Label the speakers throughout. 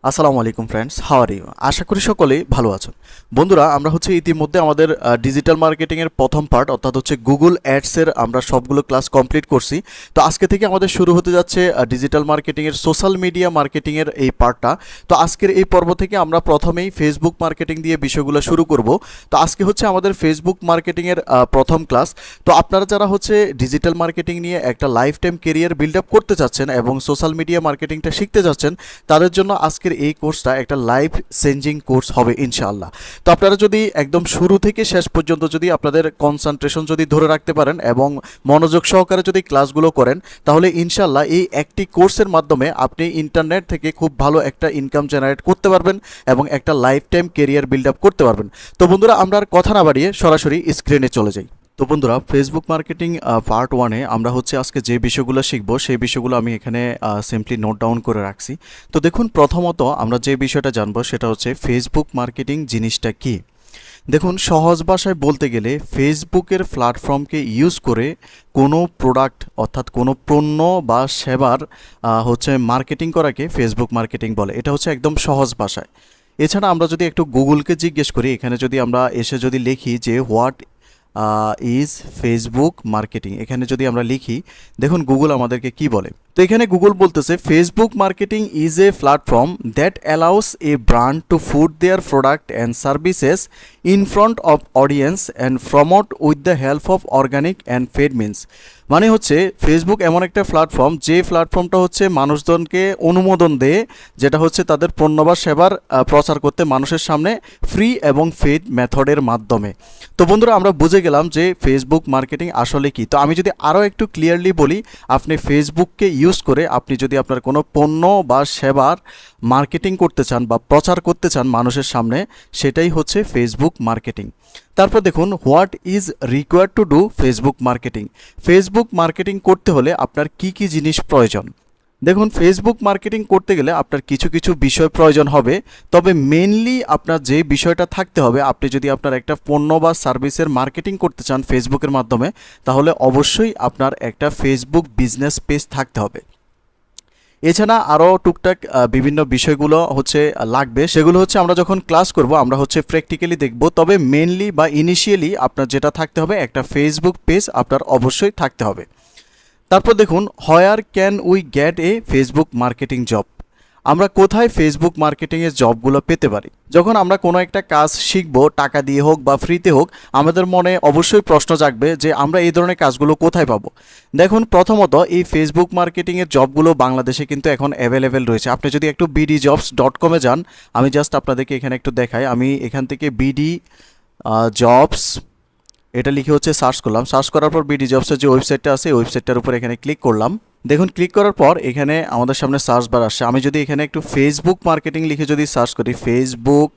Speaker 1: আসসালামু আলাইকুম friends, how are you? আশা করি সকলেই ভালো আছেন। বন্ধুরা, আমরা ইতিমধ্যে আমাদের ডিজিটাল মার্কেটিংয়ের প্রথম পার্ট অর্থাৎ গুগল অ্যাডসের আমরা সবগুলো ক্লাস কমপ্লিট করছি। তো আজকে থেকে আমাদের শুরু হতে যাচ্ছে ডিজিটাল মার্কেটিংয়ের সোশ্যাল মিডিয়া মার্কেটিংয়ের এই পার্টটা। তো আজকের এই পর্ব থেকে আমরা প্রথমেই ফেসবুক মার্কেটিং দিয়ে বিষয়গুলো শুরু করব। তো আজকে আমাদের ফেসবুক মার্কেটিংয়ের প্রথম ক্লাস। তো আপনারা যারা ডিজিটাল মার্কেটিং নিয়ে একটা life time career build up করতে চাচ্ছেন এবং সোশ্যাল মিডিয়া মার্কেটিংটা শিখতে যাচ্ছেন, তাদের জন্য আজকের এই কোর্সটা একটা লাইফ চেঞ্জিং কোর্স হবে ইনশাআল্লাহ। তো আপনারা যদি একদম শুরু থেকে শেষ পর্যন্ত যদি আপনাদের কনসেন্ট্রেশন যদি ধরে রাখতে পারেন এবং মনোযোগ সহকারে যদি ক্লাসগুলো করেন, তাহলে ইনশাআল্লাহ এই একটি কোর্সের মাধ্যমে আপনি ইন্টারনেট থেকে খুব ভালো একটা ইনকাম জেনারেট করতে পারবেন এবং একটা life time career build up করতে পারবেন। তো বন্ধুরা, আমরা আর কথা না বাড়িয়ে সরাসরি স্ক্রিনে চলে যাই। তো বন্ধুরা, ফেসবুক মার্কেটিং পার্ট ওয়ানে আমরা আজকে যে বিষয়গুলো শিখবো সেই বিষয়গুলো আমি এখানে সিম্পলি নোট ডাউন করে রাখছি। তো দেখুন, প্রথমত আমরা যে বিষয়টা জানবো সেটা ফেসবুক মার্কেটিং জিনিসটা কি। দেখুন, সহজ ভাষায় বলতে গেলে ফেসবুকের প্ল্যাটফর্মকে ইউজ করে কোনো প্রোডাক্ট অর্থাৎ কোনো পণ্য বা সেবার মার্কেটিং করাকে ফেসবুক মার্কেটিং বলে। এটা একদম সহজ ভাষায়। এছাড়া আমরা যদি একটু গুগলকে জিজ্ঞেস করি, এখানে যদি আমরা এসে যদি লিখি যে হোয়াট ইজ ফেসবুক মার্কেটিং, এখানে যদি আমরা লিখি, দেখুন গুগল আমাদেরকে কি বলে। তো এখানে গুগল বলতেছে Facebook marketing is a platform that allows a brand to put their product and services in front of audience and promote with the help of organic and paid means. মানে Facebook এমন একটা platform যে প্ল্যাটফর্মটা মানুষজনকে অনুমোদন দেয়, যেটা তাদের পণ্য বা সেবার প্রচার করতে মানুষের সামনে ফ্রি এবং পেড মেথডের মাধ্যমে। তো বন্ধুরা, আমরা বুঝে গেলাম যে ফেসবুক মার্কেটিং আসলে কি। তো আমি যদি আরও একটু ক্লিয়ারলি বলি, আপনি ফেসবুককে ইউজ করে আপনি যদি আপনার কোনো পণ্য বা সেবার মার্কেটিং করতে চান বা প্রচার করতে চান মানুষের সামনে, সেটাই ফেসবুক মার্কেটিং। তারপর দেখুন, what is required to do Facebook marketing. Facebook marketing করতে হলে আপনার কি কি জিনিস প্রয়োজন। দেখুন, ফেসবুক মার্কেটিং করতে গেলে আপনার কিছু কিছু বিষয় প্রয়োজন হবে, তবে মেনলি আপনার যে বিষয়টা থাকতে হবে, আপনি যদি আপনার একটা পণ্য বা সার্ভিসের মার্কেটিং করতে চান ফেসবুকের মাধ্যমে, তাহলে অবশ্যই আপনার একটা ফেসবুক বিজনেস পেজ থাকতে হবে। এছাড়া আরও টুকটাক বিভিন্ন বিষয়গুলো লাগবে, সেগুলো আমরা যখন ক্লাস করব আমরা প্র্যাকটিক্যালি দেখব। তবে মেনলি বা ইনিশিয়ালি আপনার যেটা থাকতে হবে, একটা ফেসবুক পেজ আপনার অবশ্যই থাকতে হবে। তারপর দেখুন, where can we get A Facebook marketing job. আমরা কোথায় ফেসবুক মার্কেটিংয়ের জবগুলো পেতে পারি। যখন আমরা কোনো একটা কাজ শিখবো, টাকা দিয়ে হোক বা ফ্রিতে হোক, আমাদের মনে অবশ্যই প্রশ্ন জাগবে যে আমরা এই ধরনের কাজগুলো কোথায় পাবো। দেখুন, প্রথমত এই ফেসবুক মার্কেটিংয়ের জবগুলো বাংলাদেশে কিন্তু এখন অ্যাভেলেবেল রয়েছে। আপনি যদি একটু bdjobs.com-এ যান, আমি জাস্ট আপনাদেরকে এখানে একটু দেখাই। আমি এখান থেকে বিডি জবস এটা লিখে সার্চ করলাম। সার্চ করার পর বিডি জবসের যে ওয়েবসাইটটা আছে, এই ওয়েবসাইটটার উপর এখানে ক্লিক করলাম। দেখুন, ক্লিক করার পর এখানে আমাদের সামনে সার্চ বার আসছে। আমি যদি এখানে একটু ফেসবুক মার্কেটিং লিখে যদি সার্চ করি, ফেসবুক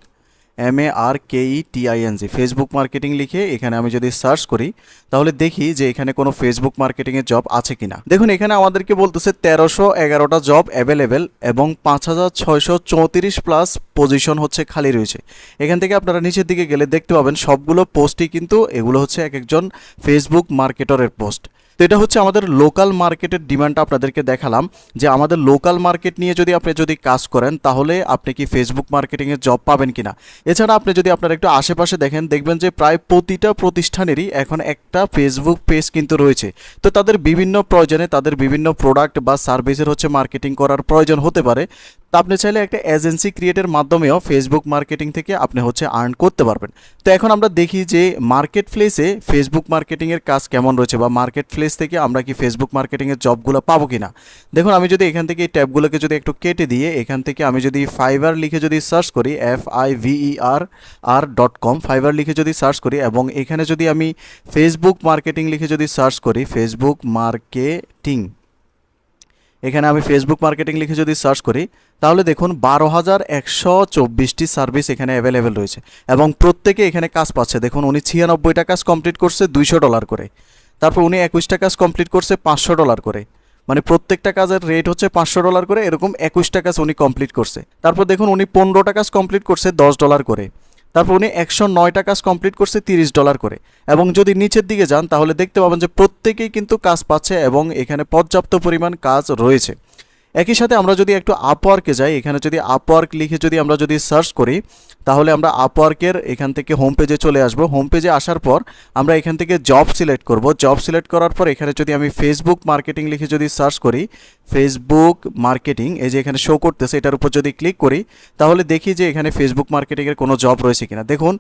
Speaker 1: MARKETING ফেসবুক মার্কেটিং লিখে এখানে আমি যদি সার্চ করি, তাহলে দেখি যে এখানে কোনো ফেসবুক মার্কেটিংয়ের জব আছে কিনা। দেখুন, এখানে আমাদেরকে বলতেছে 1311টা জব অ্যাভেলেবেল এবং 5634 প্লাস পজিশন খালি রয়েছে। এখান থেকে আপনারা নিচের দিকে গেলে দেখতে পাবেন সবগুলো পোস্টই কিন্তু এগুলো এক একজন ফেসবুক মার্কেটরের পোস্ট। তো এটা আমাদের লোকাল মার্কেটের ডিমান্ডটা আপনাদেরকে দেখালাম যে আমাদের লোকাল মার্কেট নিয়ে আপনি যদি কাজ করেন, তাহলে আপনি কি ফেসবুক মার্কেটিংয়ের জব পাবেন কিনা। এছাড়া আপনি যদি আপনার একটু আশেপাশে দেখবেন যে প্রায় প্রতিটা প্রতিষ্ঠানেরই এখন একটা ফেসবুক পেজ কিন্তু রয়েছে। তো তাদের বিভিন্ন প্রয়োজনে তাদের বিভিন্ন প্রোডাক্ট বা সার্ভিসের মার্কেটিং করার প্রয়োজন হতে পারে। তো আপনি চাইলে একটা এজেন্সি ক্রিয়েটের মাধ্যমেও ফেসবুক মার্কেটিং থেকে আপনি আর্ন করতে পারবেন। তো এখন আমরা দেখি যে মার্কেট প্লেসে ফেসবুক মার্কেটিংয়ের কাজ কেমন রয়েছে, বা মার্কেট প্লেস থেকে আমরা কি ফেসবুক মার্কেটিংয়ের জবগুলো পাবো কিনা। দেখুন, আমি যদি এখান থেকে এই ট্যাবগুলোকে যদি একটু কেটে দিয়ে এখান থেকে আমি যদি ফাইবার লিখে যদি সার্চ করি, FIVERR.com ফাইবার লিখে যদি সার্চ করি, এবং এখানে যদি আমি ফেসবুক মার্কেটিং লিখে যদি সার্চ করি, ফেসবুক মার্কেটিং, এখানে আমি ফেসবুক মার্কেটিং লিখে যদি সার্চ করি, তাহলে দেখুন 12,124টি সার্ভিস এখানে অ্যাভেলেবেল রয়েছে এবং প্রত্যেকে এখানে কাজ পাচ্ছে। দেখুন, উনি 96টা কাজ কমপ্লিট করছে $200 করে। তারপর উনি 21টা কাজ কমপ্লিট করছে $500 করে। মানে প্রত্যেকটা কাজের রেট $500 করে, এরকম 21টা কাজ উনি কমপ্লিট করছে। তারপর দেখুন, উনি 15টা কাজ কমপ্লিট করছে $10 করে। তারপর উনি 109টা কাজ কমপ্লিট করছে $30 করে। এবং যদি নিচের দিকে যান, তাহলে দেখতে পাবেন যে প্রত্যেকেই কিন্তু কাজ পাচ্ছে এবং এখানে পর্যাপ্ত পরিমাণ কাজ রয়েছে। একই সাথে আমরা যদি একটু আপওয়ার্কে যাই, এখানে যদি আপওয়ার্ক লিখে যদি আমরা যদি সার্চ করি, তাহলে আমরা আপওয়ার্কের এখান থেকে হোম পেজে চলে আসব। হোম পেজে আসার পর আমরা এখান থেকে জব সিলেক্ট করব। জব সিলেক্ট করার পর এখানে যদি আমি ফেসবুক মার্কেটিং লিখে যদি সার্চ করি, ফেসবুক মার্কেটিং এই যে এখানে শো করতেছে, এটার উপর যদি ক্লিক করি তাহলে দেখি যে এখানে ফেসবুক মার্কেটিংয়ের কোনো জব রয়েছে কিনা। দেখুন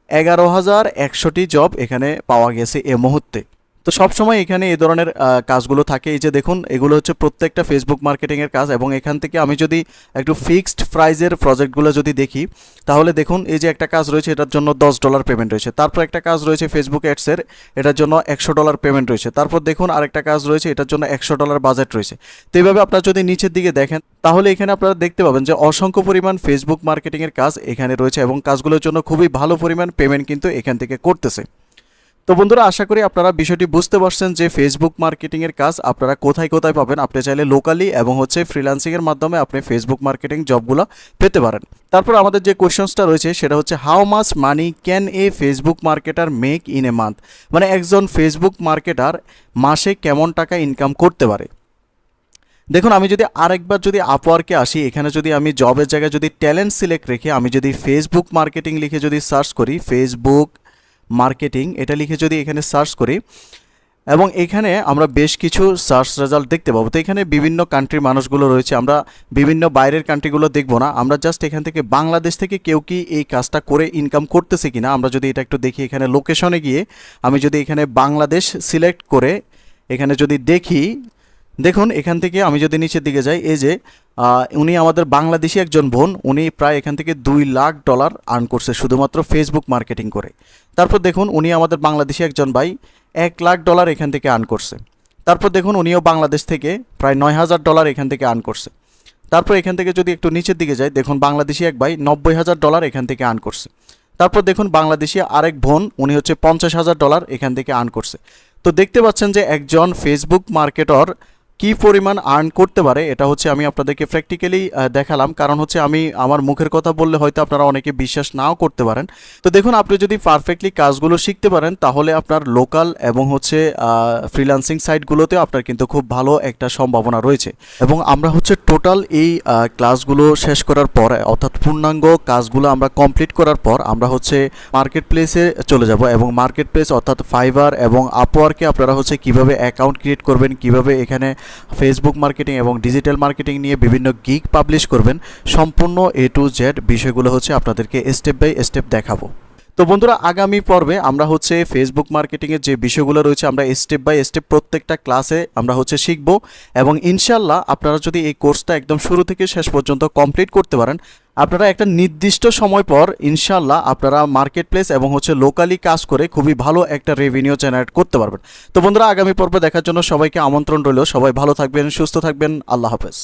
Speaker 1: 11,100টি জব এখানে পাওয়া গেছে এ মুহূর্তে। তো সবসময় এখানে এই ধরনের কাজগুলো থাকে। এই যে দেখুন এগুলো হচ্ছে প্রত্যেকটা ফেসবুক মার্কেটিংয়ের কাজ, এবং এখান থেকে আমি যদি একটু ফিক্সড প্রাইজের প্রজেক্টগুলো যদি দেখি তাহলে দেখুন এই যে একটা কাজ রয়েছে, এটার জন্য $10 পেমেন্ট রয়েছে। তারপর একটা কাজ রয়েছে ফেসবুক অ্যাডসের, এটার জন্য $100 পেমেন্ট রয়েছে। তারপর দেখুন আরেকটা কাজ রয়েছে, এটার জন্য $100 বাজেট রয়েছে। তো এইভাবে আপনারা যদি নিচের দিকে দেখেন তাহলে এখানে আপনারা দেখতে পাবেন যে অসংখ্য পরিমাণ ফেসবুক মার্কেটিংয়ের কাজ এখানে রয়েছে, এবং কাজগুলোর জন্য খুবই ভালো পরিমাণ পেমেন্ট কিন্তু এখান থেকে করতেছে। তো বন্ধুরা, আশা করি আপনারা বিষয়টি বুঝতে পারছেন যে ফেসবুক মার্কেটিংয়ের কাজ আপনারা কোথায় কোথায় পাবেন। আপনি চাইলে লোকালি এবং ফ্রিল্যান্সিংয়ের মাধ্যমে আপনি ফেসবুক মার্কেটিং জবগুলো পেতে পারেন। তারপর আমাদের যে কোয়েশ্চনসটা রয়েছে সেটা হচ্ছে how much money can A Facebook marketer make in a month, মানে একজন ফেসবুক মার্কেটার মাসে কেমন টাকা ইনকাম করতে পারে। দেখুন আমি যদি আরেকবার যদি আপওয়ার্কে আসি, এখানে যদি আমি জবের জায়গায় যদি ট্যালেন্ট সিলেক্ট রেখে আমি যদি ফেসবুক মার্কেটিং লিখে যদি সার্চ করি, ফেসবুক মার্কেটিং এটা লিখে যদি এখানে সার্চ করি, এবং এখানে আমরা বেশ কিছু সার্চ রেজাল্ট দেখতে পাবো। তো এখানে বিভিন্ন কান্ট্রির মানুষগুলো রয়েছে, আমরা বিভিন্ন বাইরের কান্ট্রিগুলো দেখবো না, আমরা জাস্ট এখান থেকে বাংলাদেশ থেকে কেউ কি এই কাজটা করে ইনকাম করতেছে কিনা আমরা যদি এটা একটু দেখি। এখানে লোকেশনে গিয়ে আমি যদি এখানে বাংলাদেশ সিলেক্ট করে এখানে যদি দেখি, দেখুন এখান থেকে আমি যদি নিচের দিকে যাই, এই যে উনি আমাদের বাংলাদেশি একজন বোন, উনি প্রায় এখান থেকে $2 লাখ আর্ন করছে শুধুমাত্র ফেসবুক মার্কেটিং করে। তারপর দেখুন উনি আমাদের বাংলাদেশি একজন ভাই $1 লাখ এখান থেকে আর্ন করছে। তারপর দেখুন উনিও বাংলাদেশ থেকে প্রায় $9,000 এখান থেকে আর্ন করছে। তারপর এখান থেকে যদি একটু নিচের দিকে যাই, দেখুন বাংলাদেশি এক ভাই $90,000 এখান থেকে আর্ন করছে। তারপর দেখুন বাংলাদেশি আরেক বোন, উনি হচ্ছে $50,000 এখান থেকে আর্ন করছে। তো দেখতে পাচ্ছেন যে একজন ফেসবুক মার্কেটর কি পরিমাণ আর্ন করতে পারে, এটা হচ্ছে আমি আপনাদেরকে প্র্যাকটিক্যালি দেখালাম। কারণ হচ্ছে আমি আমার মুখের কথা বললে হয়তো আপনারা অনেকে বিশ্বাস নাও করতে পারেন। তো দেখুন আপনি যদি পারফেক্টলি কাজগুলো শিখতে পারেন তাহলে আপনার লোকাল এবং ফ্রিল্যান্সিং সাইটগুলোতে আপনার কিন্তু খুব ভালো একটা সম্ভাবনা রয়েছে। এবং আমরা টোটাল এই ক্লাসগুলো শেষ করার পর, অর্থাৎ পূর্ণাঙ্গ কাজগুলো আমরা কমপ্লিট করার পর আমরা মার্কেট প্লেসে চলে যাব, এবং মার্কেট প্লেস অর্থাৎ ফাইবার এবং আপওয়ার্কে আপনারা কিভাবে অ্যাকাউন্ট ক্রিয়েট করবেন, কিভাবে এখানে ফেসবুক মার্কেটিং এবং ডিজিটাল মার্কেটিং নিয়ে বিভিন্ন গিগ পাবলিশ করবেন, সম্পূর্ণ A to Z বিষয়গুলো আপনাদেরকে স্টেপ বাই স্টেপ দেখাবো। তো বন্ধুরা, আগামী পর্বে আমরা ফেসবুক মার্কেটিংয়ের যে বিষয়গুলো রয়েছে আমরা স্টেপ বাই স্টেপ প্রত্যেকটা ক্লাসে আমরা শিখব, এবং ইনশাল্লাহ আপনারা যদি এই কোর্সটা একদম শুরু থেকে শেষ পর্যন্ত কমপ্লিট করতে পারেন, আপনারা একটা নির্দিষ্ট সময় পর ইনশাল্লাহ আপনারা মার্কেট প্লেস এবং লোকালি কাজ করে খুবই ভালো একটা রেভিনিউ জেনারেট করতে পারবেন। তো বন্ধুরা, আগামী পর্বে দেখার জন্য সবাইকে আমন্ত্রণ রইল। সবাই ভালো থাকবেন, সুস্থ থাকবেন। আল্লাহ হাফেজ।